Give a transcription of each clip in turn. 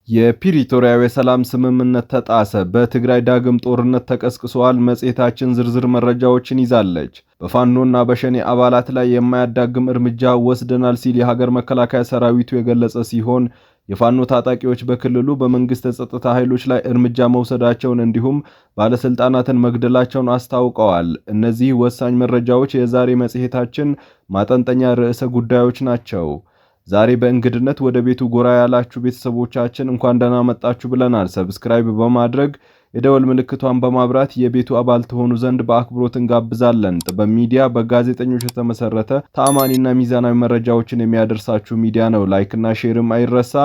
የፕሪቶሪያው የሰላም ስምምነት ተጣሰ። በትግራይ ዳግም ጦርነት ተቀስቅሷል። መጽሔታችን ዝርዝር መረጃዎችን ይዛለች። በፋኖና በሸኔ አባላት ላይ የማያዳግም እርምጃ ወስደናል ሲል የሀገር መከላከያ ሰራዊቱ የገለጸ ሲሆን የፋኖ ታጣቂዎች በክልሉ በመንግስት የጸጥታ ኃይሎች ላይ እርምጃ መውሰዳቸውን እንዲሁም ባለስልጣናትን መግደላቸውን አስታውቀዋል። እነዚህ ወሳኝ መረጃዎች የዛሬ መጽሔታችን ማጠንጠኛ ርዕሰ ጉዳዮች ናቸው። ዛሬ በእንግድነት ወደ ቤቱ ጎራ ያላችሁ ቤተሰቦቻችን እንኳን ደህና መጣችሁ ብለናል። ሰብስክራይብ በማድረግ የደወል ምልክቷን በማብራት የቤቱ አባል ትሆኑ ዘንድ በአክብሮት እንጋብዛለን። ጥበብ ሚዲያ በጋዜጠኞች የተመሰረተ ተአማኒና ሚዛናዊ መረጃዎችን የሚያደርሳችሁ ሚዲያ ነው። ላይክና ሼርም አይረሳ።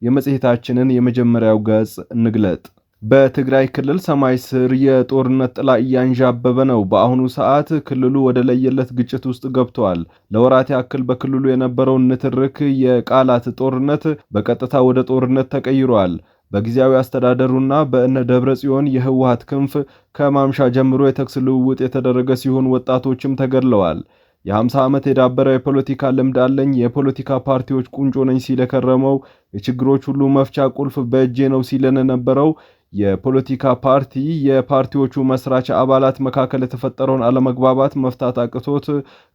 የመጽሔታችንን የመጀመሪያው ገጽ እንግለጥ። በትግራይ ክልል ሰማይ ስር የጦርነት ጥላ እያንዣበበ ነው። በአሁኑ ሰዓት ክልሉ ወደ ለየለት ግጭት ውስጥ ገብቷል። ለወራት ያክል በክልሉ የነበረውን ንትርክ የቃላት ጦርነት በቀጥታ ወደ ጦርነት ተቀይሯል። በጊዜያዊ አስተዳደሩና በእነ ደብረጽዮን የህወሓት ክንፍ ከማምሻ ጀምሮ የተኩስ ልውውጥ የተደረገ ሲሆን ወጣቶችም ተገድለዋል። የ50 ዓመት የዳበረ የፖለቲካ ልምድ አለኝ፣ የፖለቲካ ፓርቲዎች ቁንጮ ነኝ ሲል የከረመው የችግሮች ሁሉ መፍቻ ቁልፍ በእጄ ነው ሲለን የነበረው የፖለቲካ ፓርቲ የፓርቲዎቹ መስራች አባላት መካከል የተፈጠረውን አለመግባባት መፍታት አቅቶት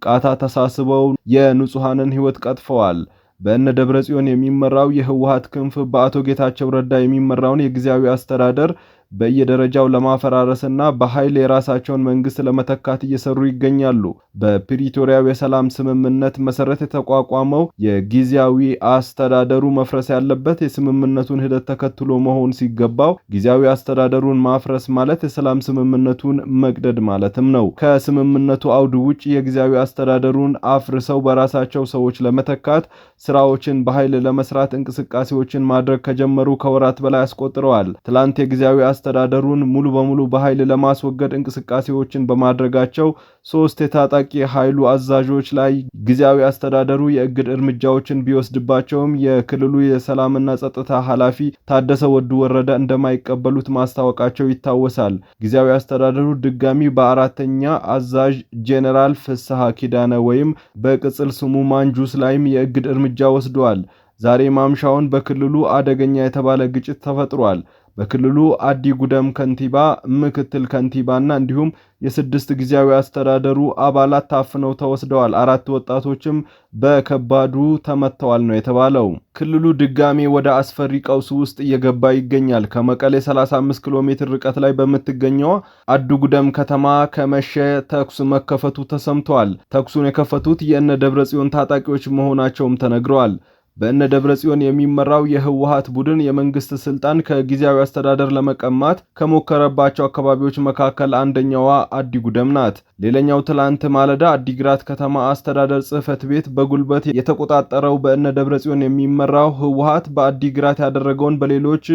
ቃታ ተሳስበው የንጹሃንን ህይወት ቀጥፈዋል። በእነ ደብረጽዮን የሚመራው የህወሓት ክንፍ በአቶ ጌታቸው ረዳ የሚመራውን የጊዜያዊ አስተዳደር በየደረጃው ለማፈራረስና በኃይል የራሳቸውን መንግስት ለመተካት እየሰሩ ይገኛሉ። በፕሪቶሪያው የሰላም ስምምነት መሰረት የተቋቋመው የጊዜያዊ አስተዳደሩ መፍረስ ያለበት የስምምነቱን ሂደት ተከትሎ መሆን ሲገባው ጊዜያዊ አስተዳደሩን ማፍረስ ማለት የሰላም ስምምነቱን መቅደድ ማለትም ነው። ከስምምነቱ አውድ ውጭ የጊዜያዊ አስተዳደሩን አፍርሰው በራሳቸው ሰዎች ለመተካት ስራዎችን በኃይል ለመስራት እንቅስቃሴዎችን ማድረግ ከጀመሩ ከወራት በላይ አስቆጥረዋል። ትላንት የጊዜያዊ አስተዳደሩን ሙሉ በሙሉ በኃይል ለማስወገድ እንቅስቃሴዎችን በማድረጋቸው 3 የታጣቂ ኃይሉ አዛዦች ላይ ጊዜያዊ አስተዳደሩ የእግድ እርምጃዎችን ቢወስድባቸውም የክልሉ የሰላምና ጸጥታ ኃላፊ ታደሰ ወዱ ወረደ እንደማይቀበሉት ማስታወቃቸው ይታወሳል። ጊዜያዊ አስተዳደሩ ድጋሚ በአራተኛ አዛዥ ጄኔራል ፍስሐ ኪዳነ ወይም በቅጽል ስሙ ማንጁስ ላይም የእግድ እርምጃ ወስደዋል። ዛሬ ማምሻውን በክልሉ አደገኛ የተባለ ግጭት ተፈጥሯል። በክልሉ አዲ ጉደም ከንቲባ፣ ምክትል ከንቲባና እንዲሁም የ6 ጊዜያዊ አስተዳደሩ አባላት ታፍነው ተወስደዋል። 4 ወጣቶችም በከባዱ ተመተዋል ነው የተባለው። ክልሉ ድጋሚ ወደ አስፈሪ ቀውስ ውስጥ እየገባ ይገኛል። ከመቀሌ 35 ኪሎ ሜትር ርቀት ላይ በምትገኘው አዲ ጉደም ከተማ ከመሸ ተኩስ መከፈቱ ተሰምቷል። ተኩሱን የከፈቱት የእነ ደብረጽዮን ታጣቂዎች መሆናቸውም ተነግረዋል። በእነ ደብረጽዮን የሚመራው የህወሓት ቡድን የመንግስት ስልጣን ከጊዜያዊ አስተዳደር ለመቀማት ከሞከረባቸው አካባቢዎች መካከል አንደኛዋ አዲ ጉደም ናት። ሌላኛው ትላንት ማለዳ አዲግራት ከተማ አስተዳደር ጽህፈት ቤት በጉልበት የተቆጣጠረው በእነ ደብረጽዮን የሚመራው ህወሓት በአዲግራት ያደረገውን በሌሎች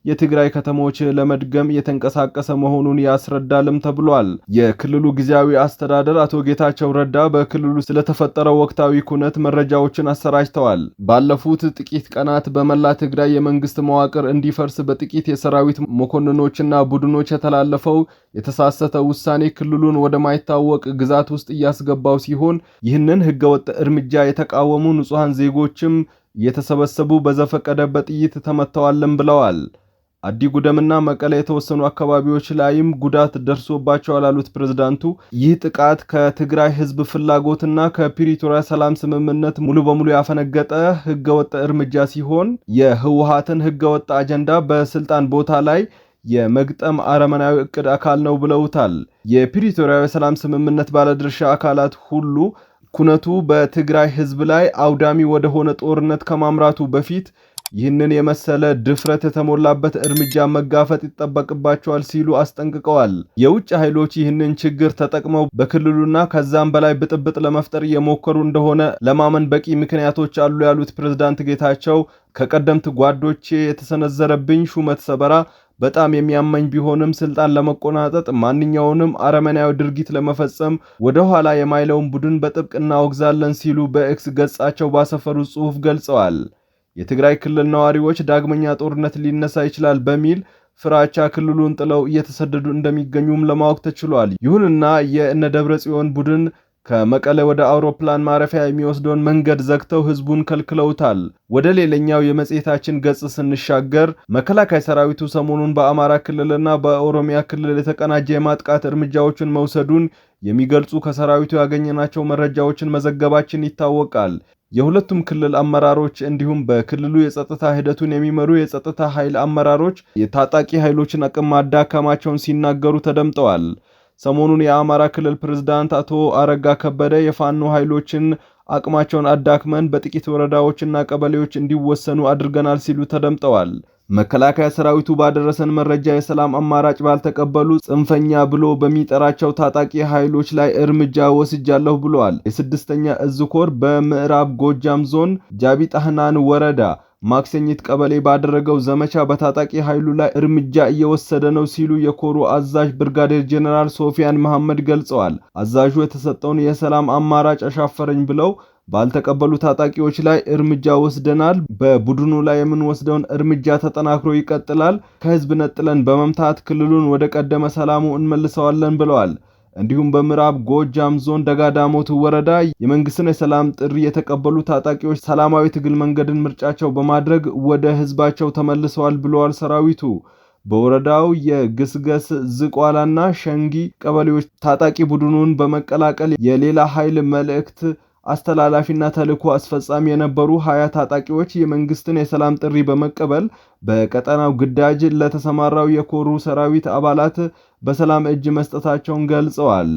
የትግራይ ከተሞች ለመድገም የተንቀሳቀሰ መሆኑን ያስረዳልም ተብሏል። የክልሉ ጊዜያዊ አስተዳደር አቶ ጌታቸው ረዳ በክልሉ ስለተፈጠረው ወቅታዊ ኩነት መረጃዎችን አሰራጭተዋል። ባለፉት ጥቂት ቀናት በመላ ትግራይ የመንግስት መዋቅር እንዲፈርስ በጥቂት የሰራዊት መኮንኖችና ቡድኖች የተላለፈው የተሳሳተ ውሳኔ ክልሉን ወደማይታወቅ ግዛት ውስጥ እያስገባው ሲሆን ይህንን ህገወጥ እርምጃ የተቃወሙ ንጹሃን ዜጎችም እየተሰበሰቡ በዘፈቀደ በጥይት ተመተዋልም ብለዋል። አዲ ጉደምና መቀሌ የተወሰኑ አካባቢዎች ላይም ጉዳት ደርሶባቸዋል ያሉት ፕሬዝዳንቱ ይህ ጥቃት ከትግራይ ህዝብ ፍላጎትና ከፕሪቶሪያ ሰላም ስምምነት ሙሉ በሙሉ ያፈነገጠ ህገወጥ እርምጃ ሲሆን የህወሓትን ህገወጥ አጀንዳ በስልጣን ቦታ ላይ የመግጠም አረመናዊ እቅድ አካል ነው ብለውታል። የፕሪቶሪያ ሰላም ስምምነት ባለድርሻ አካላት ሁሉ ኩነቱ በትግራይ ህዝብ ላይ አውዳሚ ወደ ሆነ ጦርነት ከማምራቱ በፊት ይህንን የመሰለ ድፍረት የተሞላበት እርምጃ መጋፈጥ ይጠበቅባቸዋል ሲሉ አስጠንቅቀዋል። የውጭ ኃይሎች ይህንን ችግር ተጠቅመው በክልሉና ከዛም በላይ ብጥብጥ ለመፍጠር እየሞከሩ እንደሆነ ለማመን በቂ ምክንያቶች አሉ ያሉት ፕሬዝዳንት ጌታቸው ከቀደምት ጓዶቼ የተሰነዘረብኝ ሹመት ሰበራ በጣም የሚያመኝ ቢሆንም ስልጣን ለመቆናጠጥ ማንኛውንም አረመናዊ ድርጊት ለመፈጸም ወደ ኋላ የማይለውን ቡድን በጥብቅ እናወግዛለን ሲሉ በኤክስ ገጻቸው ባሰፈሩት ጽሑፍ ገልጸዋል። የትግራይ ክልል ነዋሪዎች ዳግመኛ ጦርነት ሊነሳ ይችላል በሚል ፍራቻ ክልሉን ጥለው እየተሰደዱ እንደሚገኙም ለማወቅ ተችሏል። ይሁንና የእነ ደብረጽዮን ቡድን ከመቀለ ወደ አውሮፕላን ማረፊያ የሚወስደውን መንገድ ዘግተው ህዝቡን ከልክለውታል። ወደ ሌላኛው የመጽሔታችን ገጽ ስንሻገር መከላከያ ሰራዊቱ ሰሞኑን በአማራ ክልልና በኦሮሚያ ክልል የተቀናጀ የማጥቃት እርምጃዎችን መውሰዱን የሚገልጹ ከሰራዊቱ ያገኘናቸው መረጃዎችን መዘገባችን ይታወቃል። የሁለቱም ክልል አመራሮች እንዲሁም በክልሉ የጸጥታ ሂደቱን የሚመሩ የጸጥታ ኃይል አመራሮች የታጣቂ ኃይሎችን አቅም ማዳከማቸውን ሲናገሩ ተደምጠዋል። ሰሞኑን የአማራ ክልል ፕሬዝዳንት አቶ አረጋ ከበደ የፋኖ ኃይሎችን አቅማቸውን አዳክመን በጥቂት ወረዳዎችና ቀበሌዎች እንዲወሰኑ አድርገናል ሲሉ ተደምጠዋል። መከላከያ ሰራዊቱ ባደረሰን መረጃ የሰላም አማራጭ ባልተቀበሉ ጽንፈኛ ብሎ በሚጠራቸው ታጣቂ ኃይሎች ላይ እርምጃ ወስጃለሁ ብለዋል። የስድስተኛ እዝ ኮር በምዕራብ ጎጃም ዞን ጃቢ ጣህናን ወረዳ ማክሰኝት ቀበሌ ባደረገው ዘመቻ በታጣቂ ኃይሉ ላይ እርምጃ እየወሰደ ነው ሲሉ የኮሩ አዛዥ ብርጋዴር ጄኔራል ሶፊያን መሐመድ ገልጸዋል። አዛዡ የተሰጠውን የሰላም አማራጭ አሻፈረኝ ብለው ባልተቀበሉ ታጣቂዎች ላይ እርምጃ ወስደናል። በቡድኑ ላይ የምንወስደውን እርምጃ ተጠናክሮ ይቀጥላል። ከህዝብ ነጥለን በመምታት ክልሉን ወደ ቀደመ ሰላሙ እንመልሰዋለን ብለዋል። እንዲሁም በምዕራብ ጎጃም ዞን ደጋዳሞት ወረዳ የመንግስትን የሰላም ጥሪ የተቀበሉ ታጣቂዎች ሰላማዊ ትግል መንገድን ምርጫቸው በማድረግ ወደ ህዝባቸው ተመልሰዋል ብለዋል ሰራዊቱ። በወረዳው የግስገስ ዝቋላና ሸንጊ ቀበሌዎች ታጣቂ ቡድኑን በመቀላቀል የሌላ ኃይል መልእክት አስተላላፊና ተልዕኮ አስፈጻሚ የነበሩ 20 ታጣቂዎች የመንግስትን የሰላም ጥሪ በመቀበል በቀጠናው ግዳጅ ለተሰማራው የኮሩ ሰራዊት አባላት በሰላም እጅ መስጠታቸውን ገልጸዋል።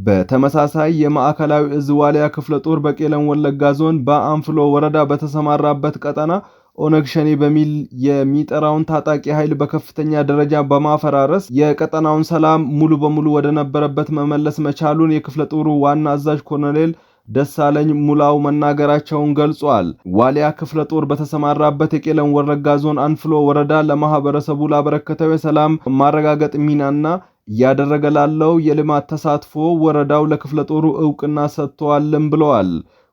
በተመሳሳይ የማዕከላዊ እዝ ዋሊያ ክፍለ ጦር በቄለም ወለጋ ዞን በአንፍሎ ወረዳ በተሰማራበት ቀጠና ኦነግ ሸኔ በሚል የሚጠራውን ታጣቂ ኃይል በከፍተኛ ደረጃ በማፈራረስ የቀጠናውን ሰላም ሙሉ በሙሉ ወደ ነበረበት መመለስ መቻሉን የክፍለ ጦሩ ዋና አዛዥ ኮሎኔል ደሳለኝ ሙላው መናገራቸውን ገልጿል። ዋሊያ ክፍለ ጦር በተሰማራበት የቄለም ወለጋ ዞን አንፍሎ ወረዳ ለማህበረሰቡ ላበረከተው የሰላም ማረጋገጥ ሚናና እያደረገ ላለው የልማት ተሳትፎ ወረዳው ለክፍለ ጦሩ ዕውቅና ሰጥቷልም ብለዋል።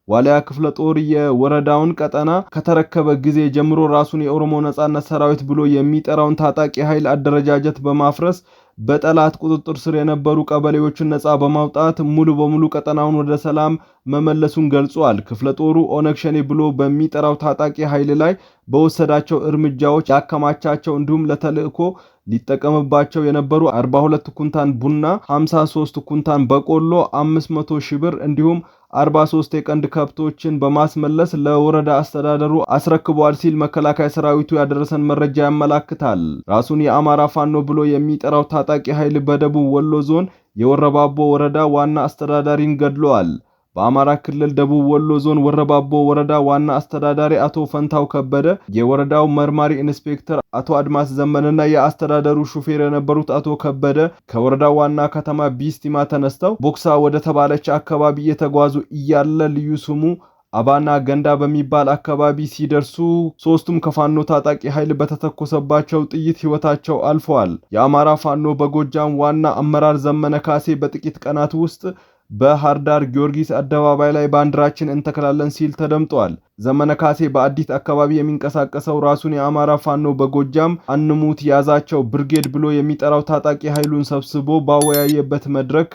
ዋሊያ ክፍለ ጦር የወረዳውን ቀጠና ከተረከበ ጊዜ ጀምሮ ራሱን የኦሮሞ ነጻነት ሰራዊት ብሎ የሚጠራውን ታጣቂ ኃይል አደረጃጀት በማፍረስ በጠላት ቁጥጥር ስር የነበሩ ቀበሌዎችን ነጻ በማውጣት ሙሉ በሙሉ ቀጠናውን ወደ ሰላም መመለሱን ገልጿል። ክፍለ ጦሩ ኦነግ ሸኔ ብሎ በሚጠራው ታጣቂ ኃይል ላይ በወሰዳቸው እርምጃዎች ያከማቻቸው እንዲሁም ለተልእኮ ሊጠቀምባቸው የነበሩ 42 ኩንታን ቡና፣ 53 ኩንታን በቆሎ፣ 500 ሺህ ብር እንዲሁም 43 የቀንድ ከብቶችን በማስመለስ ለወረዳ አስተዳደሩ አስረክቧል ሲል መከላከያ ሰራዊቱ ያደረሰን መረጃ ያመላክታል። ራሱን የአማራ ፋኖ ብሎ የሚጠራው ታጣቂ ኃይል በደቡብ ወሎ ዞን የወረባቦ ወረዳ ዋና አስተዳዳሪን ገድሏል። በአማራ ክልል ደቡብ ወሎ ዞን ወረባቦ ወረዳ ዋና አስተዳዳሪ አቶ ፈንታው ከበደ፣ የወረዳው መርማሪ ኢንስፔክተር አቶ አድማስ ዘመንና የአስተዳደሩ ሹፌር የነበሩት አቶ ከበደ ከወረዳው ዋና ከተማ ቢስቲማ ተነስተው ቦክሳ ወደ ተባለች አካባቢ እየተጓዙ እያለ ልዩ ስሙ አባና ገንዳ በሚባል አካባቢ ሲደርሱ ሶስቱም ከፋኖ ታጣቂ ኃይል በተተኮሰባቸው ጥይት ህይወታቸው አልፈዋል። የአማራ ፋኖ በጎጃም ዋና አመራር ዘመነ ካሴ በጥቂት ቀናት ውስጥ በሃርዳር ጊዮርጊስ አደባባይ ላይ ባንዲራችን እንተክላለን ሲል ተደምጧል። ዘመነ ካሴ በአዲት አካባቢ የሚንቀሳቀሰው ራሱን የአማራ ፋኖ በጎጃም አንሙት ያዛቸው ብርጌድ ብሎ የሚጠራው ታጣቂ ኃይሉን ሰብስቦ ባወያየበት መድረክ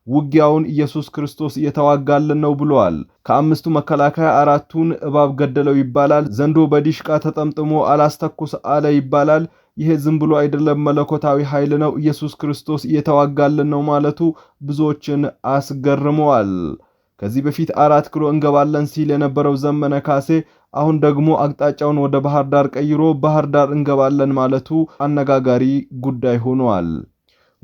ውጊያውን ኢየሱስ ክርስቶስ እየተዋጋልን ነው ብለዋል። ከአምስቱ መከላከያ አራቱን እባብ ገደለው ይባላል። ዘንዶ በዲሽቃ ተጠምጥሞ አላስተኩስ አለ ይባላል። ይሄ ዝም ብሎ አይደለም፣ መለኮታዊ ኃይል ነው። ኢየሱስ ክርስቶስ እየተዋጋልን ነው ማለቱ ብዙዎችን አስገርመዋል። ከዚህ በፊት 4 ኪሎ እንገባለን ሲል የነበረው ዘመነ ካሴ አሁን ደግሞ አቅጣጫውን ወደ ባህር ዳር ቀይሮ ባህር ዳር እንገባለን ማለቱ አነጋጋሪ ጉዳይ ሆኗል።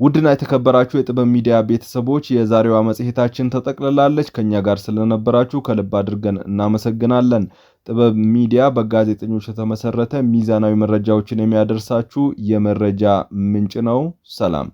ውድና የተከበራችሁ የጥበብ ሚዲያ ቤተሰቦች የዛሬዋ መጽሔታችን ተጠቅልላለች። ከኛ ጋር ስለነበራችሁ ከልብ አድርገን እናመሰግናለን። ጥበብ ሚዲያ በጋዜጠኞች የተመሰረተ ሚዛናዊ መረጃዎችን የሚያደርሳችሁ የመረጃ ምንጭ ነው። ሰላም።